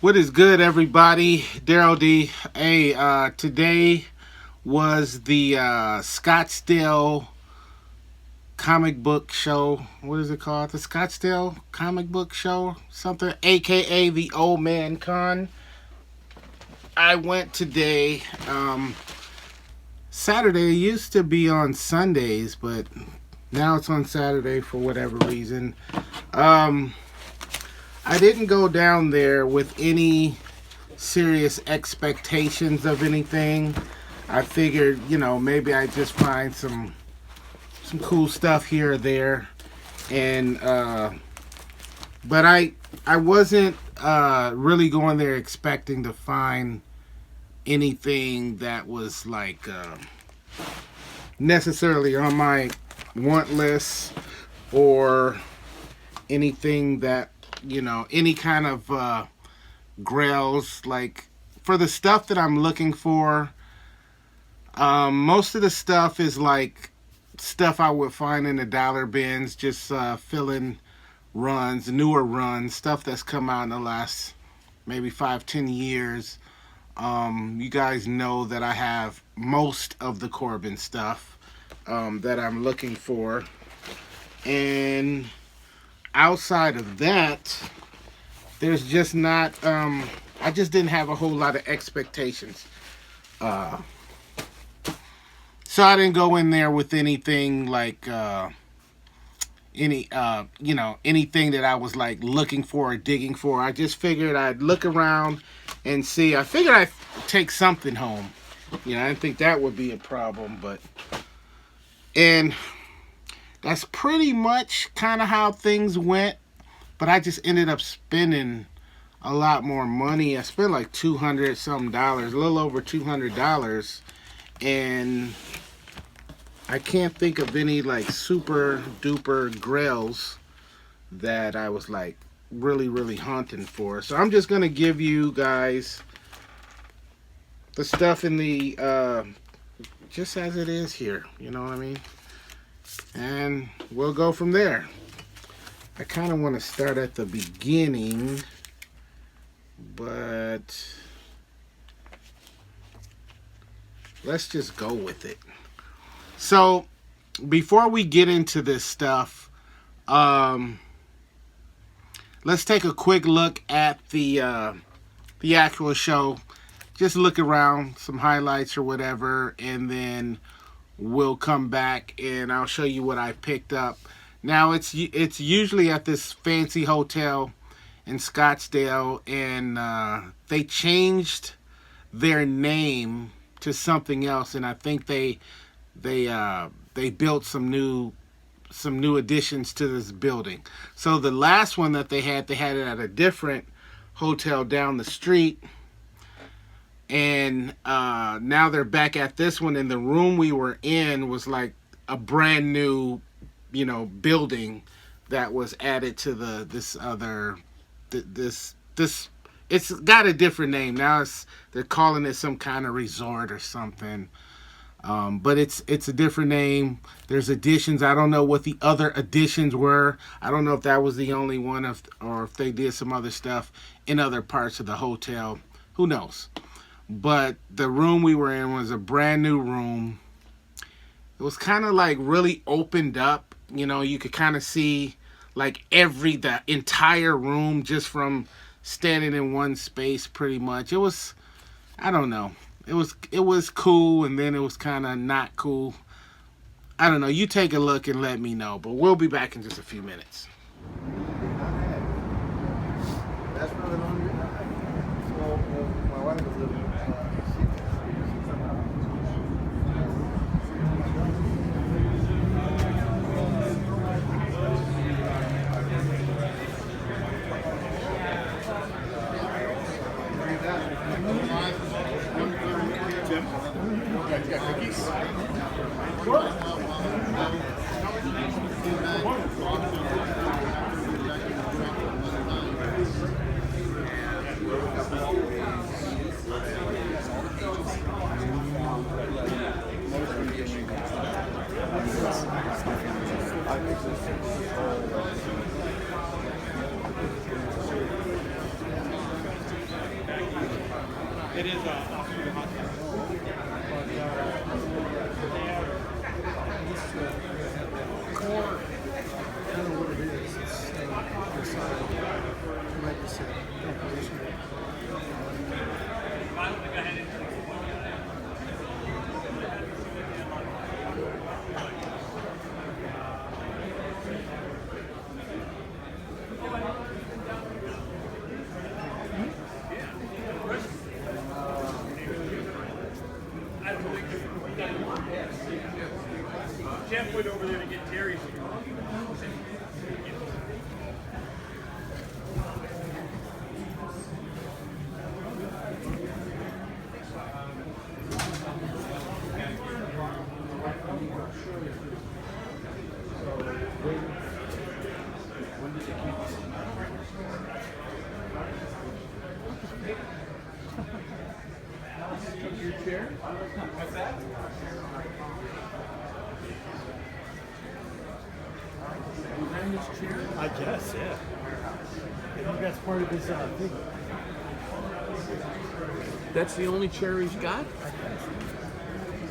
What is good, everybody? Daryl D. Hey, today was the Scottsdale comic book show. What is it called? The Scottsdale comic book show? Something, aka the Old Man Con. I went today. Saturday used to be on Sundays, but now it's on Saturday for whatever reason. Um, I didn't go down there with any serious expectations of anything. I figured, maybe I just find some cool stuff here or there, and but I wasn't really going there expecting to find anything that was like necessarily on my want list or anything that any kind of grails like for the stuff that I'm looking for. Most of the stuff is like stuff I would find in the dollar bins, just filling runs, newer runs, stuff that's come out in the last maybe 5, 10 years. You guys know that I have most of the Corbin stuff that I'm looking for, and outside of that, there's just not. I just didn't have a whole lot of expectations. Uh, so I didn't go in there with anything like anything that I was like looking for or digging for. I just figured I'd look around and see. I figured I'd take something home. I didn't think that would be a problem, but and that's pretty much kind of how things went. But I just ended up spending a lot more money. I spent like $200 something dollars, a little over $200, and I can't think of any like super duper grails that I was like really hunting for. So I'm just gonna give you guys the stuff in the just as it is here. You know what I mean? And we'll go from there. I kind of want to start at the beginning, but let's just go with it. So, before we get into this stuff, let's take a quick look at the actual show. Just look around, some highlights or whatever, and then we'll come back and I'll show you what I picked up. Now it's usually at this fancy hotel in Scottsdale, and they changed their name to something else, and I think they built some new additions to this building. So the last one that they had it at a different hotel down the street, and now they're back at this one. And the room we were in was like a brand new building that was added to this it's got a different name now. They're calling it some kind of resort or something, but it's a different name. There's additions. I don't know what the other additions were. I don't know if that was the only one, or if they did some other stuff in other parts of the hotel. Who knows? But the room we were in was a brand new room. It was kind of like really opened up. You could kind of see like the entire room just from standing in one space pretty much. It was, I don't know. It was cool, and then it was kind of not cool. I don't know. You take a look and let me know, but we'll be back in just a few minutes. That's probably the only reason I like it. Well, my wife was living It is a super hot dog. But they have this core. I don't know what it is. It's inside. Like I said, Jeff went over there to get Terry's. your chair. What's that? Behind this chair? I guess, yeah. I think that's part of his thing. That's the only chair he's got?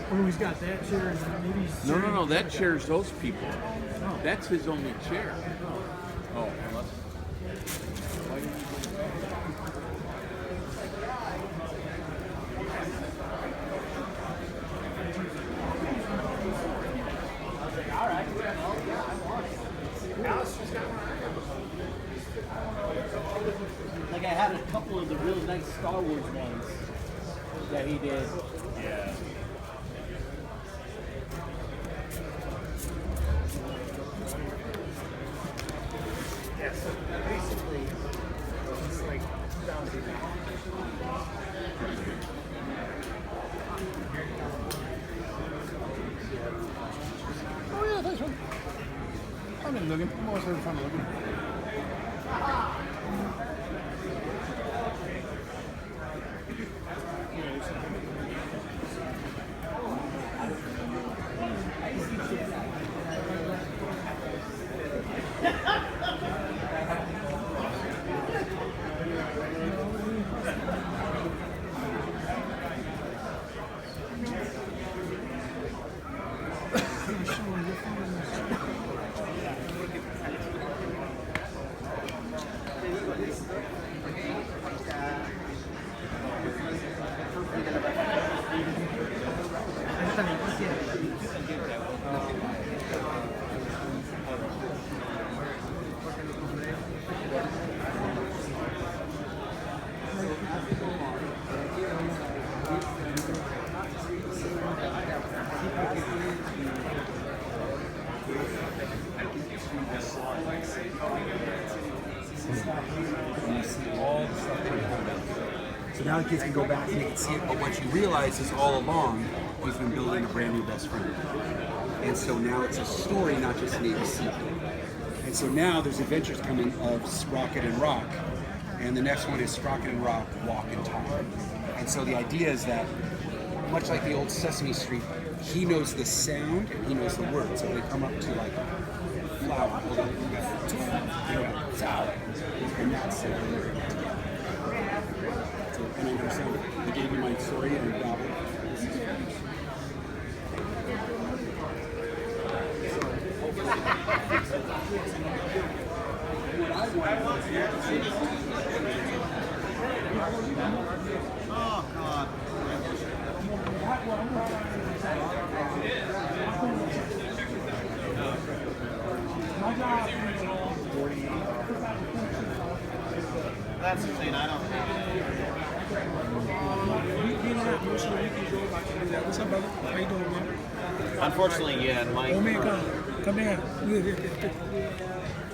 Oh, he's got that chair and maybe he's... No. That chair's those people. That's his only chair. Oh, unless... Like I had a couple of the real nice Star Wars ones that he did. Yeah. Yeah, so basically, it's like 2000. Oh yeah, that's one. I'm in looking. I'm always having fun looking. So now the kids can go back and they can see it, but what you realize is all along, he's been building a brand new best friend. And so now it's a story, not just an ABC. And so now there's adventures coming of Sprocket and Rock, and the next one is Sprocket and Rock Walk in Time. And so the idea is that, much like the old Sesame Street, he knows the sound and he knows the words. So they come up to like flower, and that's it. And I understand I gave you my story and babbled. Oh, God. That's the thing, I don't have What's up, brother? How you doing, man? Unfortunately, yeah, Mike. Oh, man, come here.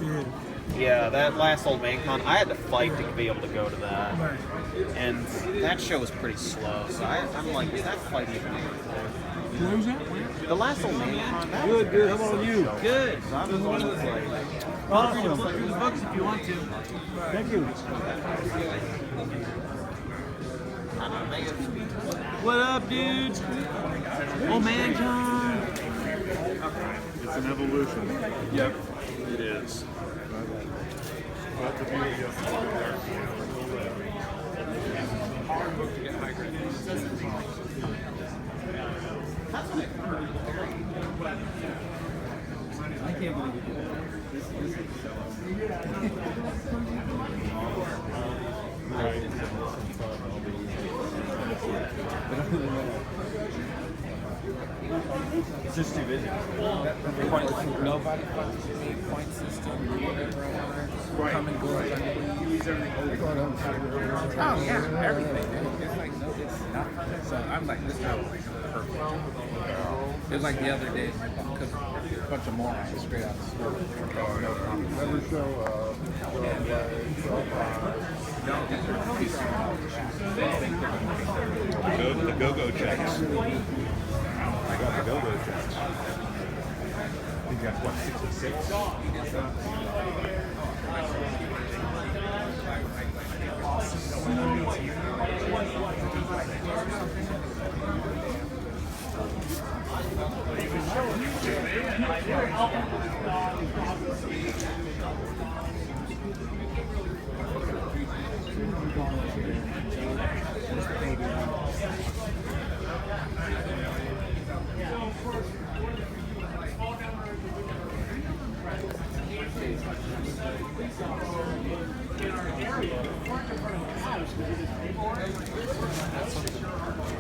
Yeah. Yeah, that last Old Man Con, I had to fight to be able to go to that. Right. And that show was pretty slow, so I'm like, is that fight even worth Where was that? it? The last Old Man Con, that was Good. How about you? good. So I was always like, Awesome. read the books if you want to. Thank you. What up, dudes? Old Man Con. It's an evolution. Yep, it is. But the beauty of it, hard book to get high grade. I can't believe it. This is so It's just too busy. Nobody fucks with me. Point system. Do whatever I want. Come and go as I please. Oh yeah, everything. It's like no, it's nothing. So I'm like, this guy was like perfect. It was like the other day, because a bunch of morons straight out of school. No problem. Never show up. The go-go checks. I got the go-go checks. I think that's what, 66?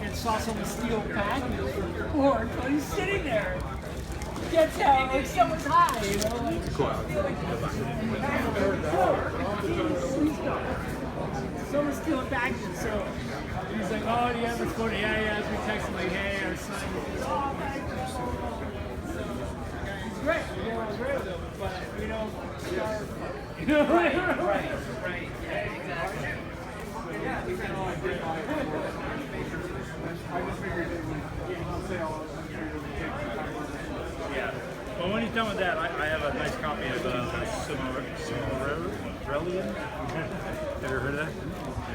And saw someone steal package or he's sitting there. Gets out like someone's high, you know? Like, someone's stealing packages, so he's like, oh, do you have this photo? Yeah, we text him like, hey, our son. Oh, thank you. He's great. We get along great with him, but we don't start. You know? Right. Yeah, exactly. Yeah. Well, when he's done with that, I have a nice copy of Silmarillion. Ever heard of that?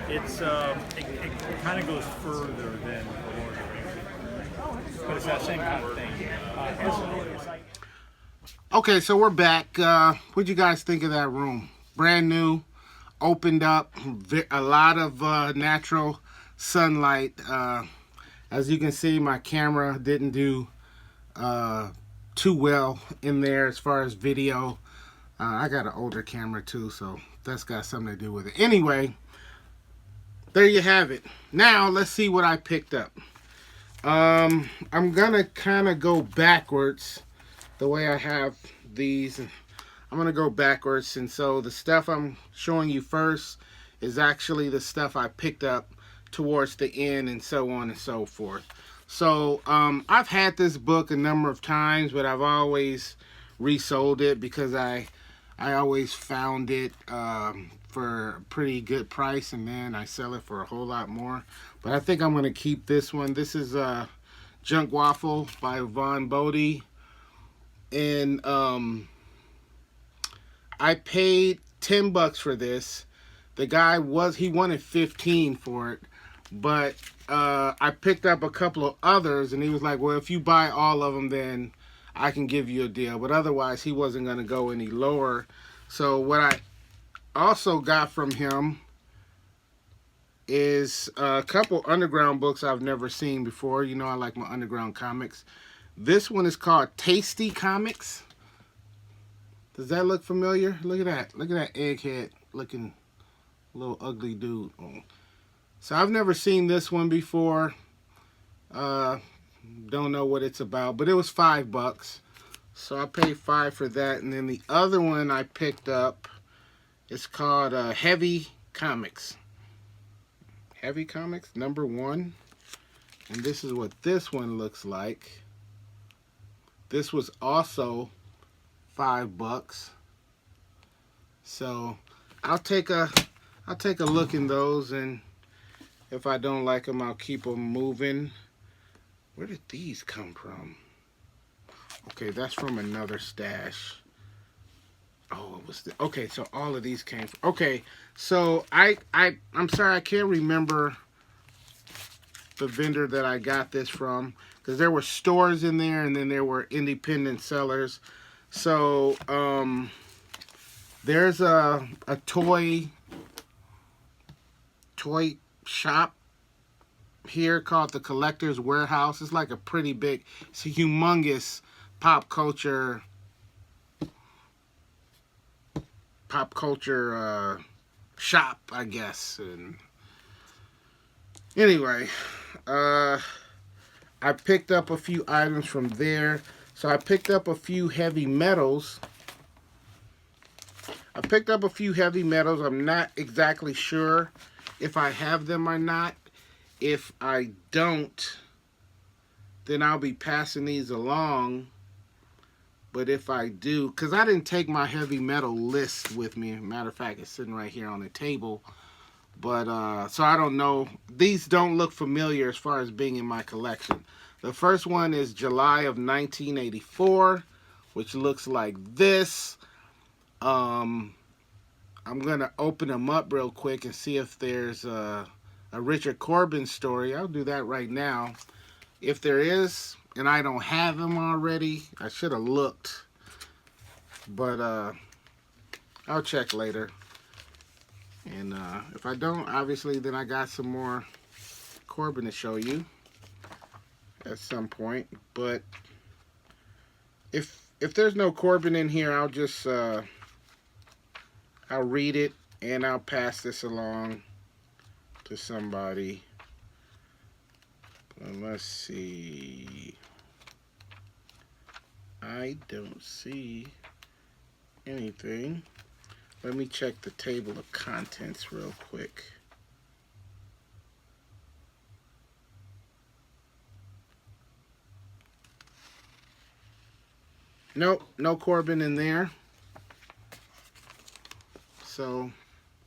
It's it kind of goes further than the Lord of the Rings, but it's that same kind of thing. Okay, so we're back. What'd you guys think of that room? Brand new, opened up, a lot of natural sunlight. As you can see, my camera didn't do too well in there as far as video. I got an older camera too, so that's got something to do with it. Anyway, there you have it. Now let's see what I picked up. I'm gonna kind of go backwards the way I have these. I'm gonna go backwards, and so the stuff I'm showing you first is actually the stuff I picked up towards the end, and so on and so forth. So I've had this book a number of times, but I've always resold it because I always found it for a pretty good price, and then I sell it for a whole lot more. But I think I'm going to keep this one. This is Junk Waffle by Von Bodie. And I paid $10 for this. The guy he wanted 15 for it. But I picked up a couple of others, and he was like, well, if you buy all of them, then I can give you a deal. But otherwise, he wasn't going to go any lower. So what I also got from him is a couple underground books I've never seen before. You know, I like my underground comics. This one is called Tasty Comics. Does that look familiar? Look at that. Look at that egghead looking little ugly dude. So I've never seen this one before. Don't know what it's about, but it was $5. So I paid $5 for that. And then the other one I picked up is called Heavy Comics. Heavy Comics, #1. And this is what this one looks like. This was also $5. So I'll take a look in those, and if I don't like them, I'll keep them moving. Where did these come from? Okay, that's from another stash. Oh, it was okay. So all of these came from. Okay, so I'm sorry, I can't remember the vendor that I got this from, because there were stores in there, and then there were independent sellers. So there's a toy shop here called the Collector's Warehouse. It's like a pretty big, it's a humongous pop culture shop, I guess. And anyway, I picked up a few items from there. So I picked up a few heavy metals. I'm not exactly sure if I have them or not. If I don't, then I'll be passing these along. But if I do, because I didn't take my heavy metal list with me. Matter of fact, it's sitting right here on the table. But, so I don't know. These don't look familiar as far as being in my collection. The first one is July of 1984, which looks like this. I'm going to open them up real quick and see if there's a Richard Corbin story. I'll do that right now. If there is, and I don't have them already, I should have looked. But I'll check later. And if I don't, obviously, then I got some more Corbin to show you at some point. But if there's no Corbin in here, I'll just I'll read it and I'll pass this along to somebody. Let's see. I don't see anything. Let me check the table of contents real quick. Nope, no Corbin in there. So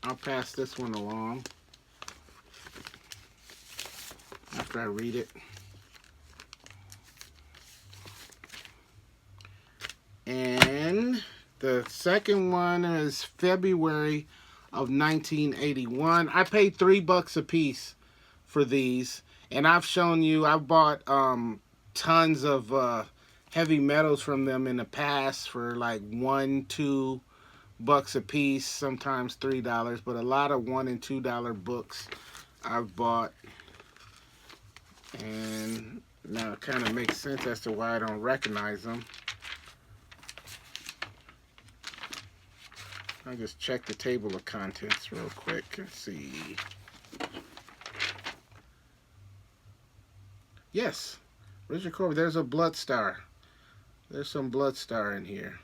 I'll pass this one along after I read it. And the second one is February of 1981. I paid $3 a piece for these, and I've shown you, I've bought tons of heavy metals from them in the past for like $1-2 a piece, sometimes $3, but a lot of $1 and $2 books I've bought. And now it kind of makes sense as to why I don't recognize them. I'll just check the table of contents real quick and see. Yes, Richard Corbin. There's a blood star. There's some blood star in here.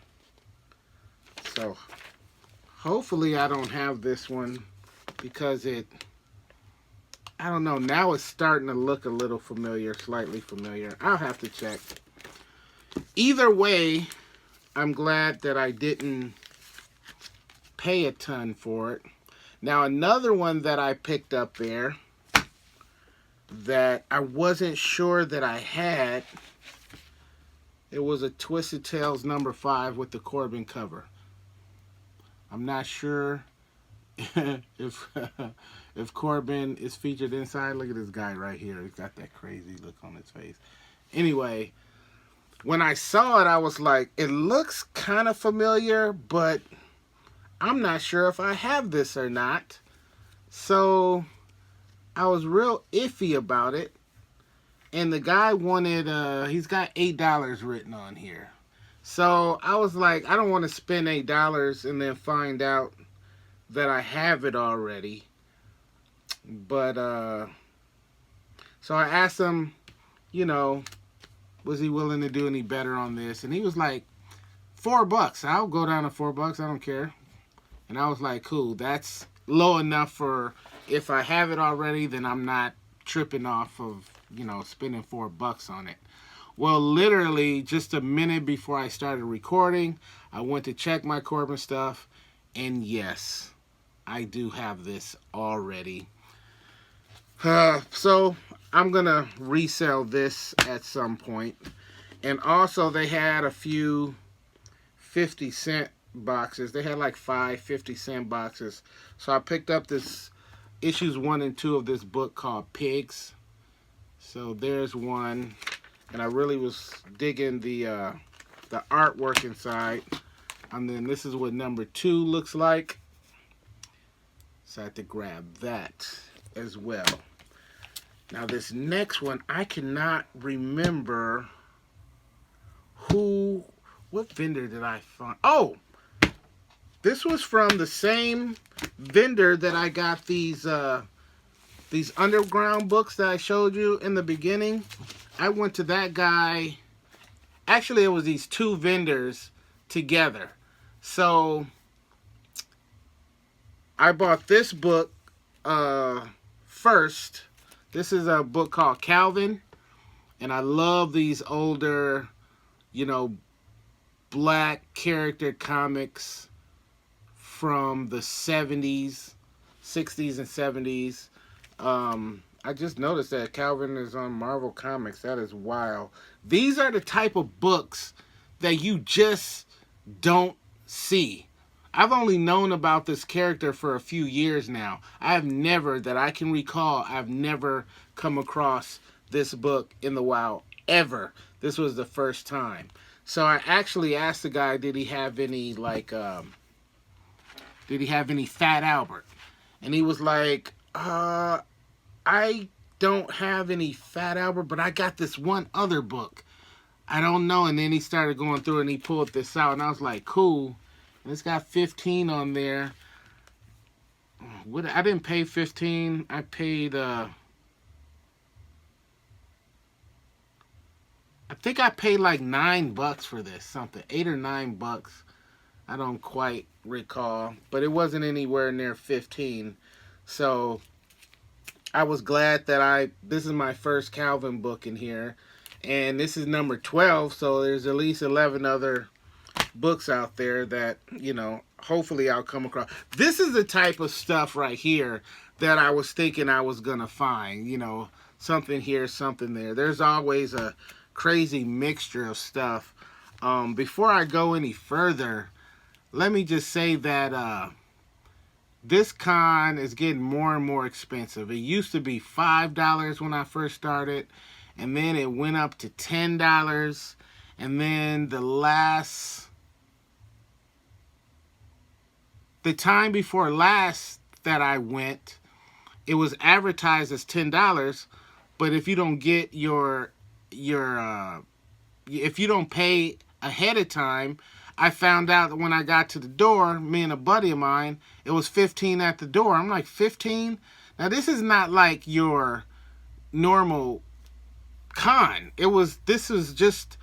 So hopefully I don't have this one because I don't know, now it's starting to look a little familiar, slightly familiar. I'll have to check. Either way, I'm glad that I didn't pay a ton for it. Now another one that I picked up there that I wasn't sure that I had, it was a Twisted Tales number 5 with the Corbin cover. I'm not sure if Corbin is featured inside. Look at this guy right here. He's got that crazy look on his face. Anyway, when I saw it, I was like, it looks kind of familiar, but I'm not sure if I have this or not. So I was real iffy about it. And the guy wanted, he's got $8 written on here. So I was like, I don't want to spend $8 and then find out that I have it already. But, so I asked him, you know, was he willing to do any better on this? And he was like, $4. I'll go down to $4. I don't care. And I was like, cool, that's low enough for if I have it already, then I'm not tripping off of, you know, spending $4 on it. Well, literally just a minute before I started recording, I went to check my Corbin stuff, and yes, I do have this already. So I'm gonna resell this at some point. And also they had a few 50-cent boxes. They had like 5 50-cent boxes. So I picked up this issues 1 and 2 of this book called Pigs. So there's one, and I really was digging the artwork inside. And then this is what number 2 looks like. So I had to grab that as well. Now this next one, I cannot remember what vendor did I find? Oh, this was from the same vendor that I got these underground books that I showed you in the beginning. I went to that guy. Actually, it was these two vendors together. So I bought this book first. This is a book called Calvin. And I love these older, black character comics from the 70s, 60s, and 70s. I just noticed that Calvin is on Marvel Comics. That is wild. These are the type of books that you just don't see. I've only known about this character for a few years now. I have never, that I can recall, I've never come across this book in the wild, ever. This was the first time. So I actually asked the guy, did he have any, Fat Albert? And he was like, I don't have any Fat Albert, but I got this one other book. I don't know. And then he started going through and he pulled this out. And I was like, cool. And it's got 15 on there. I didn't pay 15. I paid, I think I paid like $9 for this. Something. $8 or $9. I don't quite recall. But it wasn't anywhere near 15. So I was glad that this is my first Calvin book in here. And this is number 12, so there's at least 11 other books out there that, hopefully I'll come across. This is the type of stuff right here that I was thinking I was going to find. Something here, something there. There's always a crazy mixture of stuff. Before I go any further, let me just say that this con is getting more and more expensive. It used to be $5 when I first started, and then it went up to $10, and then the time before last that I went, it was advertised as $10, but if you don't get if you don't pay ahead of time, I found out that when I got to the door, me and a buddy of mine, it was 15 at the door. I'm like, 15? Now this is not like your normal con. This is just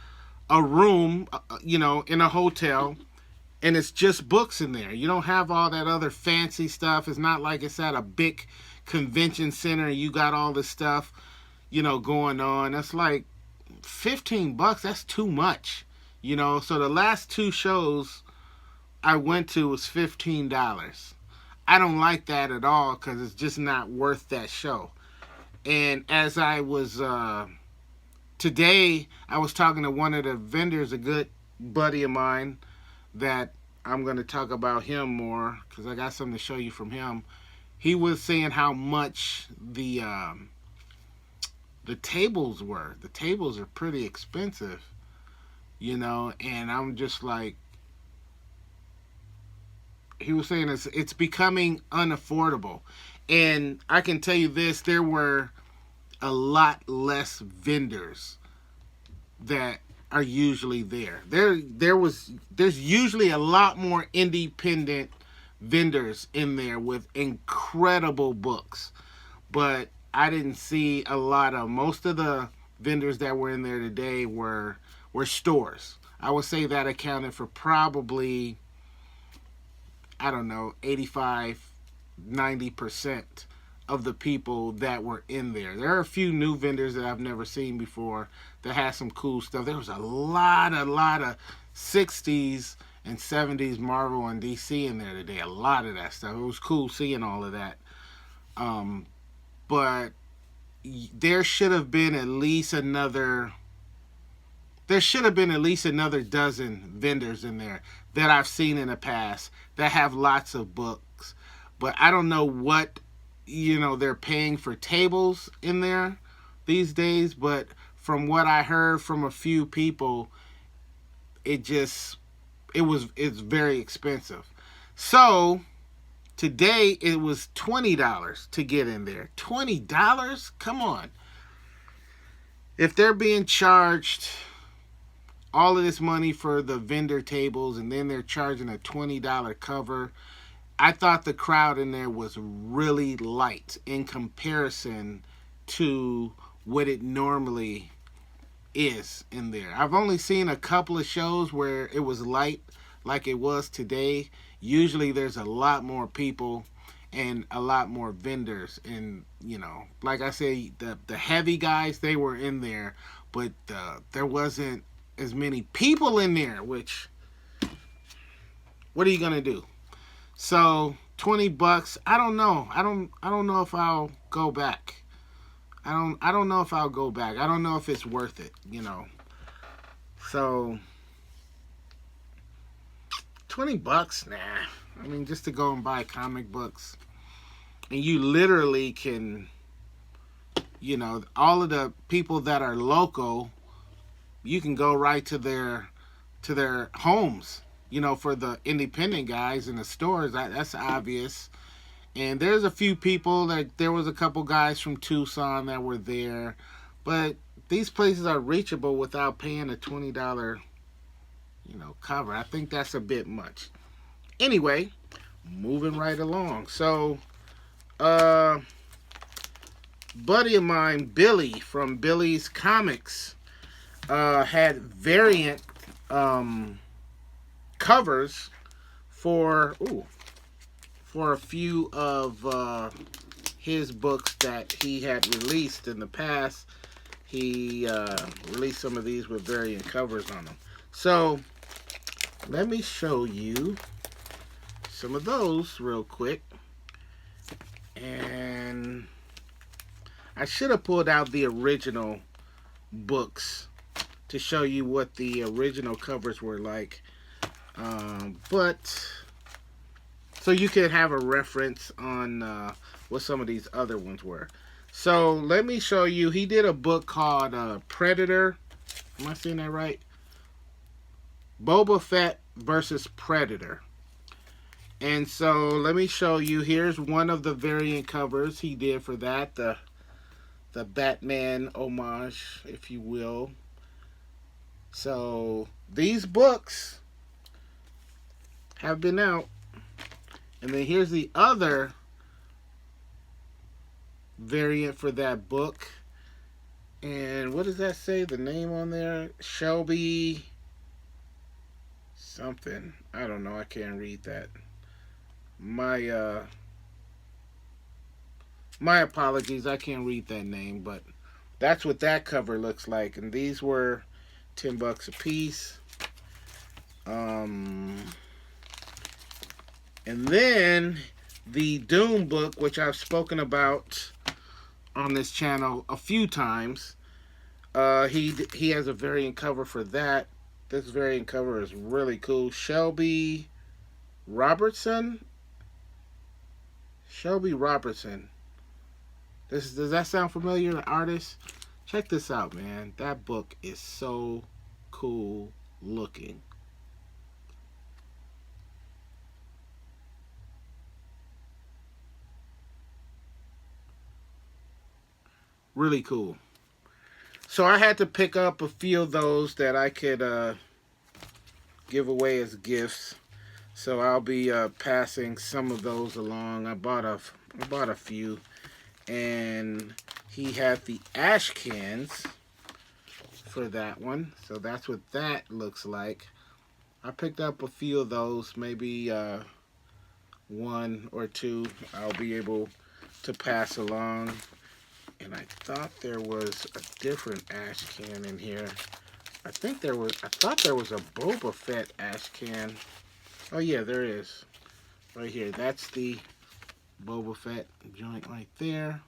a room, in a hotel, and it's just books in there. You don't have all that other fancy stuff. It's not like it's at a big convention center and you got all this stuff, going on. That's like $15. That's too much, So the last two shows I went to was $15. I don't like that at all because it's just not worth that show. And as I was today, I was talking to one of the vendors, a good buddy of mine, that I'm going to talk about him more because I got something to show you from him. He was saying how much the tables were. The tables are pretty expensive, and I'm just like, he was saying it's becoming unaffordable. And I can tell you this, there were a lot less vendors that are usually there. There's usually a lot more independent vendors in there with incredible books. But I didn't see a lot of, most of the vendors that were in there today were stores. I would say that accounted for probably, I don't know, 85-90% of the people that were in there. There are a few new vendors that I've never seen before that had some cool stuff. There was a lot of 60s and 70s Marvel and DC in there today. A lot of that stuff. It was cool seeing all of that. But there should have been at least another dozen vendors in there that I've seen in the past that have lots of books. But I don't know what, they're paying for tables in there these days. But from what I heard from a few people, it's very expensive. So Today it was $20 to get in there. $20? Come on. If they're being charged all of this money for the vendor tables and then they're charging a $20 cover, I thought the crowd in there was really light in comparison to what it normally is in there. I've only seen a couple of shows where it was light like it was today. Usually there's a lot more people and a lot more vendors, and you know, like I say, the heavy guys, they were in there, but there wasn't as many people in there, which, what are you gonna do? So $20, I don't know. I don't know if I'll go back. I don't know if I'll go back. I don't know if it's worth it, you know. So $20, nah. I mean, just to go and buy comic books. And you literally can, you know, all of the people that are local, you can go right to their homes, you know, for the independent guys in the stores. That's obvious. And there's a few people, like there was a couple guys from Tucson that were there, but these places are reachable without paying a $20, you know, cover. I think that's a bit much. Anyway, moving right along. So, buddy of mine, Billy from Billy's Comics, had variant covers for a few of his books that he had released in the past. He released some of these with variant covers on them. So let me show you some of those real quick. And I should have pulled out the original books to show you what the original covers were like. But so you could have a reference on what some of these other ones were. So let me show you. He did a book called Predator. Am I saying that right? Boba Fett versus Predator. And so let me show you. Here's one of the variant covers he did for that. The Batman homage, if you will. So these books have been out. And then here's the other variant for that book. And what does that say? The name on there? Shelby something. I don't know. I can't read that. My apologies. I can't read that name, but that's what that cover looks like. And these were $10 a piece. And then the Doom book, which I've spoken about on this channel a few times, he has a variant cover for that. This variant cover is really cool. Shelby Robertson. Does that sound familiar? The artist? Check this out, man. That book is so cool looking. Really cool. So I had to pick up a few of those that I could give away as gifts. So I'll be passing some of those along. I bought a few, and he had the ash cans for that one. So that's what that looks like. I picked up a few of those, maybe one or two I'll be able to pass along. And I thought there was a different ash can in here. I thought there was a Boba Fett ash can. Oh yeah, there is. Right here. That's the Boba Fett joint right there.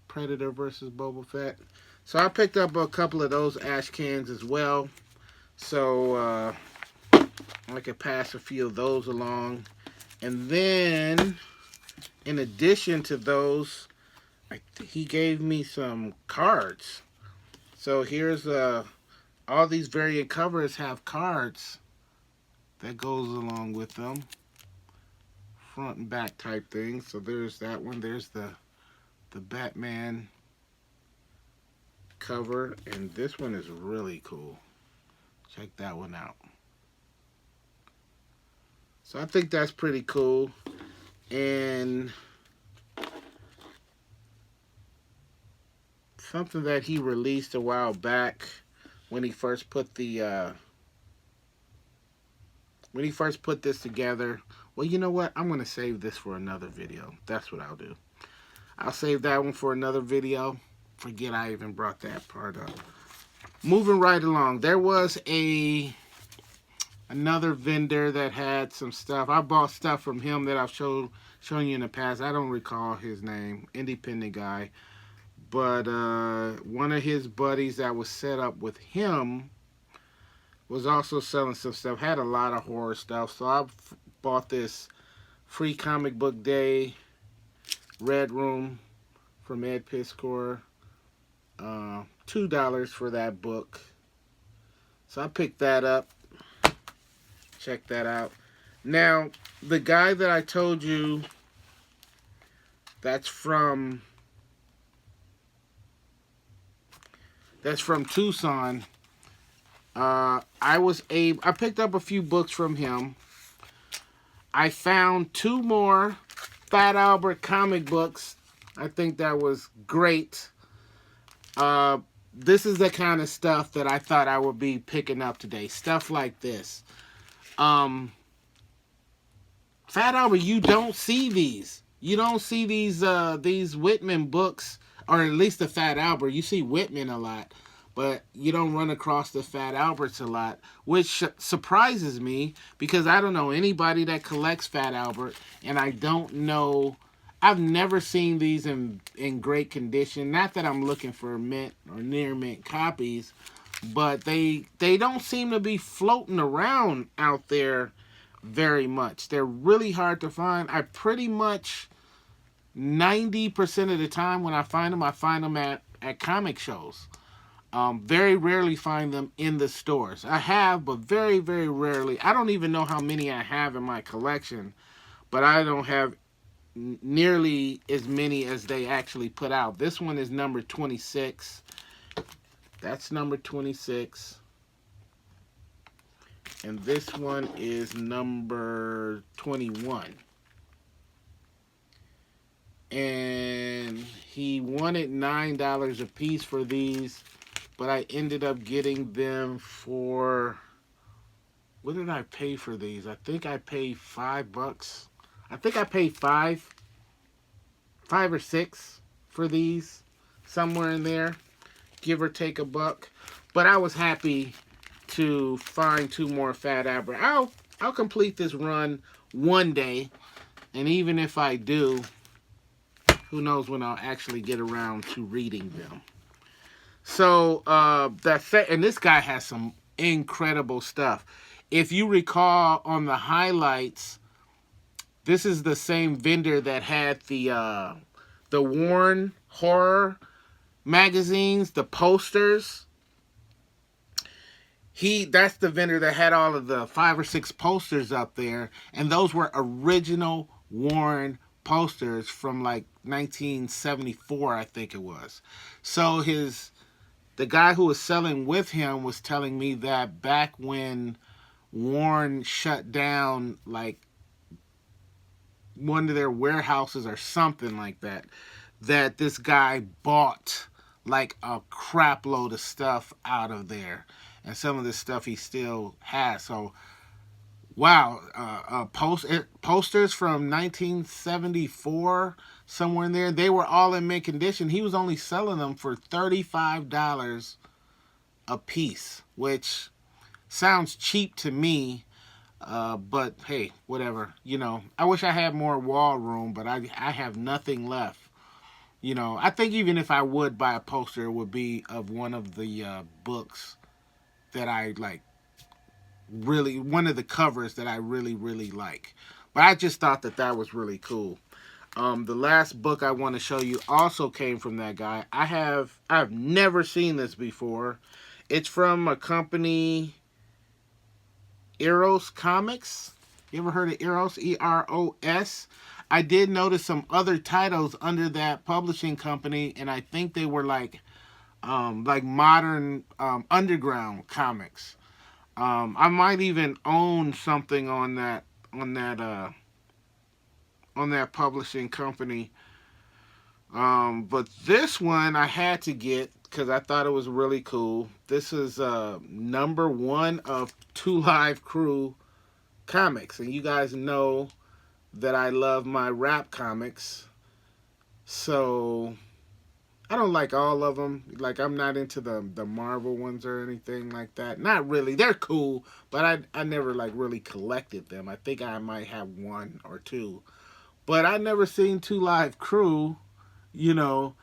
Predator versus Boba Fett. So I picked up a couple of those ash cans as well. So I could pass a few of those along. And then, in addition to those, he gave me some cards. So here's all these variant covers have cards that goes along with them front and back type thing. So there's that one. There's the Batman cover, and this one is really cool. Check that one out. So I think that's pretty cool. And something that he released a while back when he first put the when he first put this together. Well, you know what? I'm going to save this for another video. That's what I'll do. I'll save that one for another video. Forget I even brought that part up. Moving right along. There was another vendor that had some stuff. I bought stuff from him that I've shown you in the past. I don't recall his name. Independent guy. But one of his buddies that was set up with him was also selling some stuff. Had a lot of horror stuff. So I bought this Free Comic Book Day Red Room from Ed Piscor. $2 for that book. So I picked that up. Check that out. Now, the guy that I told you that's from Tucson, I picked up a few books from him. I found 2 more Fat Albert comic books. I think that was great. This is the kind of stuff that I thought I would be picking up today. Stuff like this. Fat Albert, you don't see these. You don't see these Whitman books, or at least the Fat Albert. You see Whitman a lot, but you don't run across the Fat Alberts a lot, which surprises me because I don't know anybody that collects Fat Albert, and I don't know. I've never seen these in great condition. Not that I'm looking for mint or near mint copies, but they don't seem to be floating around out there very much. They're really hard to find. I pretty much 90% of the time when I find them at comic shows. Very rarely find them in the stores. I have, but very, very rarely. I don't even know how many I have in my collection, but I don't have nearly as many as they actually put out. This one is number 26. That's number 26. And this one is number 21. And he wanted $9 a piece for these, but I ended up getting them for, what did I pay for these? I think I paid $5. I think I paid $5 or $6 for these, somewhere in there, give or take a buck. But I was happy to find 2 more Fat Albert. I'll complete this run one day, and even if I do, who knows when I'll actually get around to reading them. So and this guy has some incredible stuff. If you recall on the highlights, this is the same vendor that had the Warren horror magazines, the posters. That's the vendor that had all of the 5 or 6 posters up there, and those were original Warren posters from like 1974, I think it was. So the guy who was selling with him was telling me that back when Warren shut down like one of their warehouses or something like that, that this guy bought like a crap load of stuff out of there, and some of this stuff he still has. So wow, posters from 1974, somewhere in there, they were all in mint condition. He was only selling them for $35 a piece, which sounds cheap to me. But hey, whatever, you know. I wish I had more wall room, but I have nothing left. You know, I think even if I would buy a poster, it would be of one of the books that I like, really, one of the covers that I really, really like. But I just thought that was really cool. The last book I want to show you also came from that guy. I've never seen this before. It's from a company, Eros Comics. You ever heard of Eros? E-R-O-S? I did notice some other titles under that publishing company, and I think they were like modern underground comics. I might even own something on that publishing company. But this one I had to get because I thought it was really cool. This is number one of Two Live Crew comics, and you guys know that I love my rap comics. So I don't like all of them. Like, I'm not into the Marvel ones or anything like that. Not really. They're cool, but I never like really collected them. I think I might have one or two. But I never seen Two Live Crew, you know,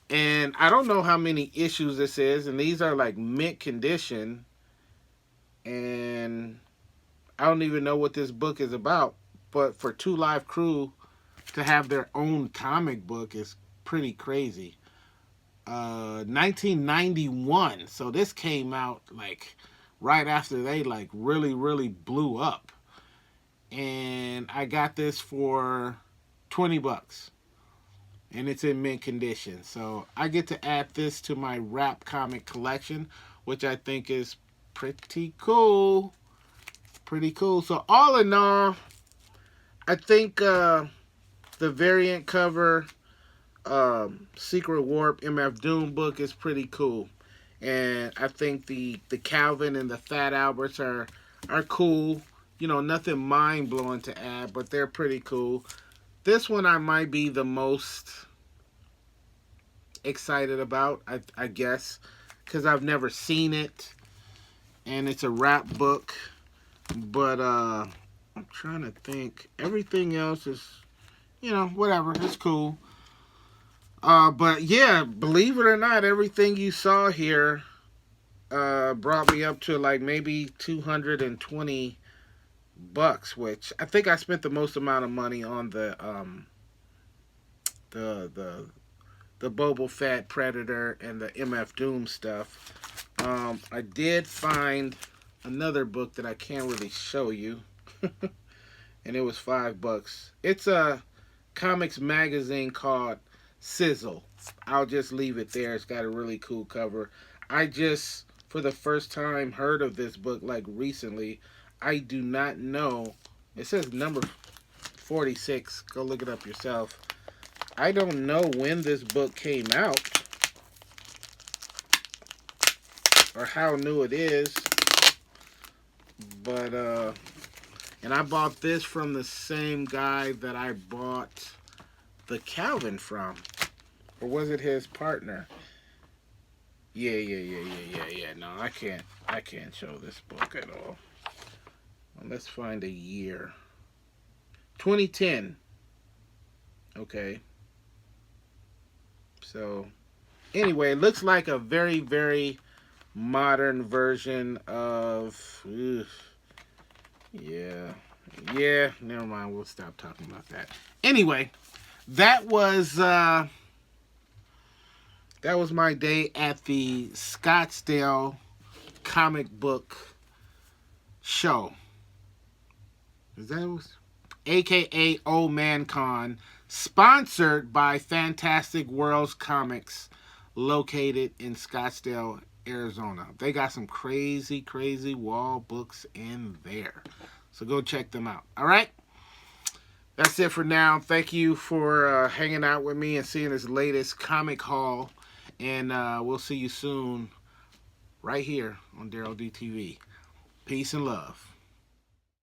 and I don't know how many issues this is, and these are like mint condition, and I don't even know what this book is about. But for Two Live Crew to have their own comic book is pretty crazy. 1991, so this came out like right after they like really blew up, and I got this for $20, and it's in mint condition. So I get to add this to my rap comic collection, which I think is pretty cool. Pretty cool. So all in all, I think the variant cover Secret Warp MF Doom book is pretty cool, and I think the Calvin and the Fat Alberts are cool. You know, nothing mind blowing to add, but they're pretty cool. This one I might be the most excited about, I guess, because I've never seen it, and it's a rap book. But I'm trying to think. Everything else is, you know, whatever. It's cool. But yeah, believe it or not, everything you saw here brought me up to like maybe $220, which I think I spent the most amount of money on the Boba Fett Predator and the MF Doom stuff. I did find another book that I can't really show you, and it was $5. It's a comics magazine called Sizzle. I'll just leave it there. It's got a really cool cover. I just, for the first time, heard of this book like recently. I do not know. It says number 46. Go look it up yourself. I don't know when this book came out or how new it is. But, and I bought this from the same guy that I bought the Calvin from. Or was it his partner? Yeah. No, I can't show this book at all. Well, let's find a year. 2010. Okay. So, anyway, it looks like a very modern version of... Yeah, never mind. We'll stop talking about that. Anyway, that was my day at the Scottsdale comic book show. Is that AKA Old Man Con, sponsored by Fantastic Worlds Comics, located in Scottsdale, Arizona. They got some crazy wall books in there. So go check them out. All right? That's it for now. Thank you for hanging out with me and seeing this latest comic haul. And we'll see you soon right here on Daryl D TV. Peace and love.